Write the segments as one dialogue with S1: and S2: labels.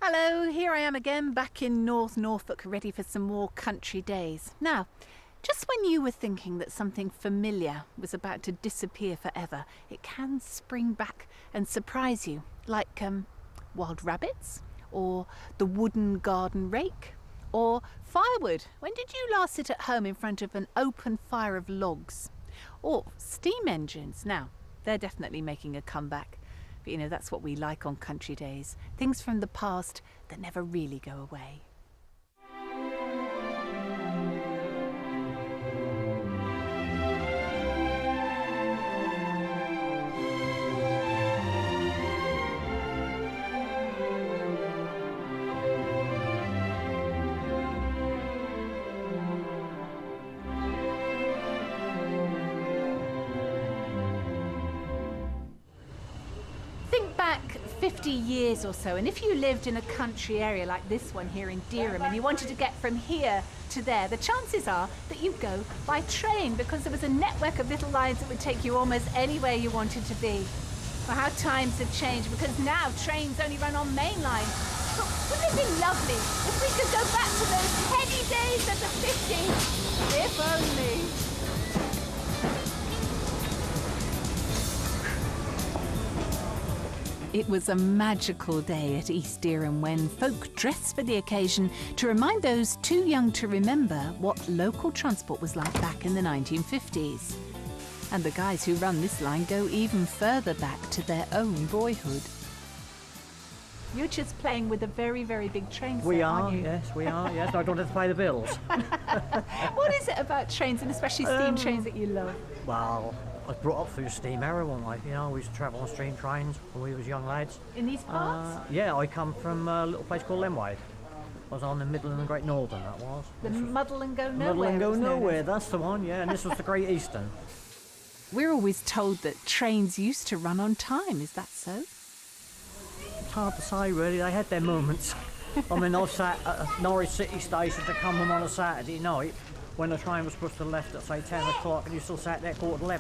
S1: Hello, here I am again, back in North Norfolk, ready for some more country days. Now, just when you were thinking that something familiar was about to disappear forever, it can spring back and surprise you, like wild rabbits, or the wooden garden rake, or firewood. When did you last sit at home in front of an open fire of logs? Or steam engines. Now, they're definitely making a comeback. But you know, that's what we like on country days. Things from the past that never really go away. Think back 50 years or so, and if you lived in a country area like this one here in Dereham and you wanted to get from here to there, the chances are that you'd go by train because there was a network of little lines that would take you almost anywhere you wanted to be. Well, how times have changed, because now trains only run on main lines. But wouldn't it be lovely if we could go back to those heady days of the 50s? If only. It was a magical day at East Dereham when folk dressed for the occasion to remind those too young to remember what local transport was like back in the 1950s. And the guys who run this line go even further back to their own boyhood. You're just playing with a very, very big train set, aren't you?
S2: Yes, we are, yes. I don't have to pay the bills.
S1: What is it about trains, and especially steam trains, that you love?
S2: Well, I was brought up through the steam era, wasn't I? You know, we used to travel on steam trains when we was young lads.
S1: In these parts?
S2: Yeah, I come from a little place called Lemwade. I was on the Midland and Great Northern, that was.
S1: The Muddle and Go Nowhere.
S2: Muddle and Go Nowhere, that's the one, yeah. And this was the Great Eastern.
S1: We're always told that trains used to run on time. Is that so?
S2: It's hard to say, really. They had their moments. I mean, I've sat at Norwich City Station to come home on a Saturday night when the train was supposed to have left at, say, 10 o'clock, and you still sat there 11:15.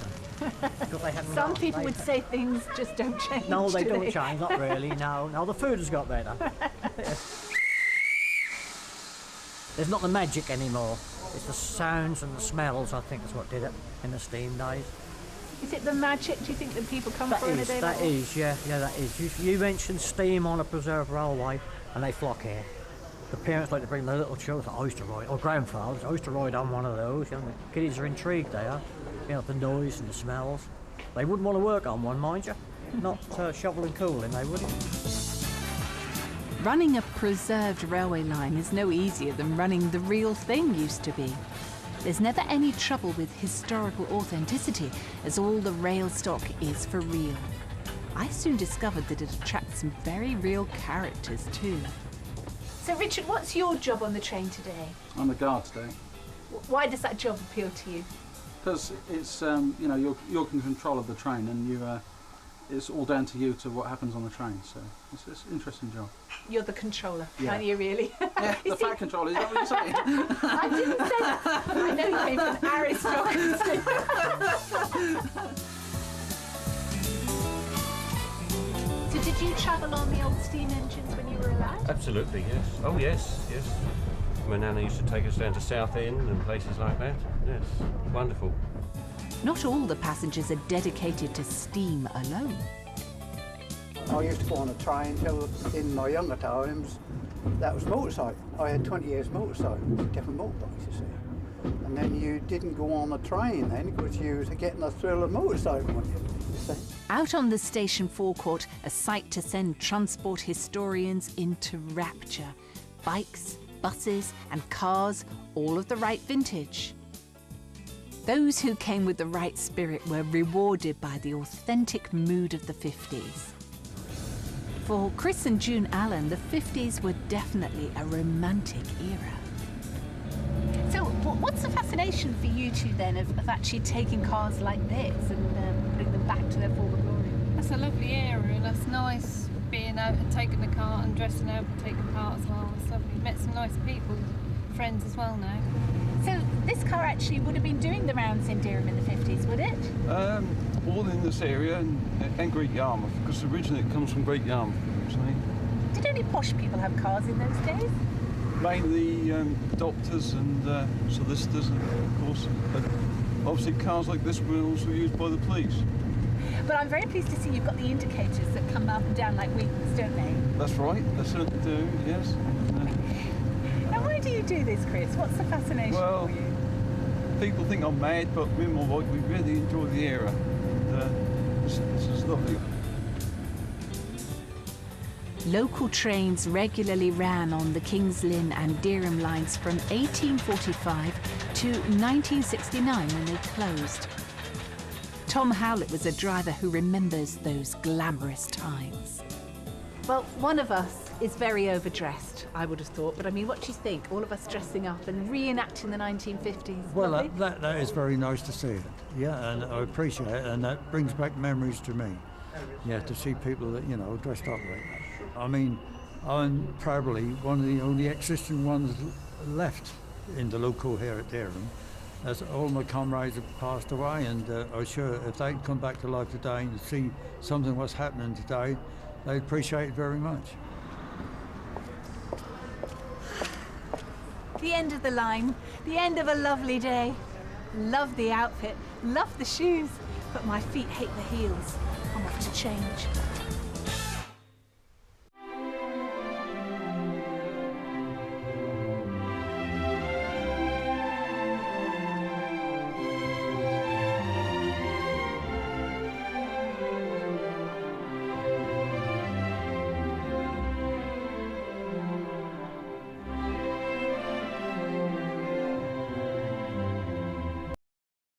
S2: Because they hadn't
S1: Some people would say things just don't change.
S2: No, they don't change, not really, no. No, the food has got better. There's not the magic anymore. It's the sounds and the smells, I think, is what did it in the steam days.
S1: Is it the magic, do you think, that people come for in a day like this?
S2: Yeah, that is. You mention steam on a preserved railway, and they flock here. The parents like to bring their little children. I used to ride, or grandfathers, I used to ride on one of those. You know, the kiddies are intrigued, they are. You know, the noise and the smells. They wouldn't want to work on one, mind you. Not shovel and cooling, they wouldn't.
S1: Running a preserved railway line is no easier than running the real thing used to be. There's never any trouble with historical authenticity, as all the rail stock is for real. I soon discovered that it attracts some very real characters too. So Richard, what's your job on the train today?
S3: I'm the guard today.
S1: Why does that job appeal to you?
S3: Because it's you know, you're in control of the train, and it's all down to you to what happens on the train. So it's an interesting job.
S1: You're the controller,
S3: yeah.
S1: Aren't you really?
S3: Yeah, the fat controller. Is that what you're saying?
S1: I didn't say that. I know you came from aristocracy. So did you travel on the old steam engines when you were a lad?
S4: Absolutely, yes. Oh, yes. My nana used to take us down to Southend and places like that. Yes, wonderful.
S1: Not all the passengers are dedicated to steam alone.
S5: I used to go on a train till in my younger times. That was motorcycle. I had 20 years motorcycle, different motorbikes, you see. And then you didn't go on a train then because you were getting the thrill of motorcycle, weren't you see?
S1: Out on the station forecourt, a sight to send transport historians into rapture. Bikes, buses and cars, all of the right vintage. Those who came with the right spirit were rewarded by the authentic mood of the 50s. For Chris and June Allen, the 50s were definitely a romantic era. So what's the fascination for you two then of actually taking cars like this and putting them back to their former glory?
S6: That's a lovely era, and that's nice being out and taking the car and dressing up and taking part as well. So we've met some nice people, friends as well now.
S1: So this car actually would have been doing the rounds in Dereham in the 50s, would it?
S7: All in this area and Great Yarmouth, because originally it comes from Great Yarmouth,
S1: Did Did any posh people have cars in those days?
S7: Mainly doctors and solicitors, and of course, but obviously cars like this were also used by the police.
S1: But I'm very pleased to see you've got the indicators that come up and down like wings, don't they?
S7: That's right, they certainly do, yes.
S1: Now, why do you do this, Chris? What's the fascination
S7: Well,
S1: for you?
S7: people think I'm mad, but me and my wife, we really enjoy the era. And, this is lovely.
S1: Local trains regularly ran on the Kings Lynn and Dereham lines from 1845 to 1969 when they closed. Tom Howlett was a driver who remembers those glamorous times. Well, one of us is very overdressed, I would have thought, but I mean, what do you think? All of us dressing up and reenacting the 1950s.
S8: Well,
S1: Lovely?
S8: that is very nice to see it. Yeah, and I appreciate it, and that brings back memories to me. Yeah, to see people that, you know, dressed up like that. I mean, I'm probably one of the only existing ones left in the local here at Dereham, as all my comrades have passed away, and I'm sure if they'd come back to life today and see something what's happening today, they'd appreciate it very much.
S1: The end of the line, the end of a lovely day. Love the outfit, love the shoes, but my feet hate the heels. I'm off to change.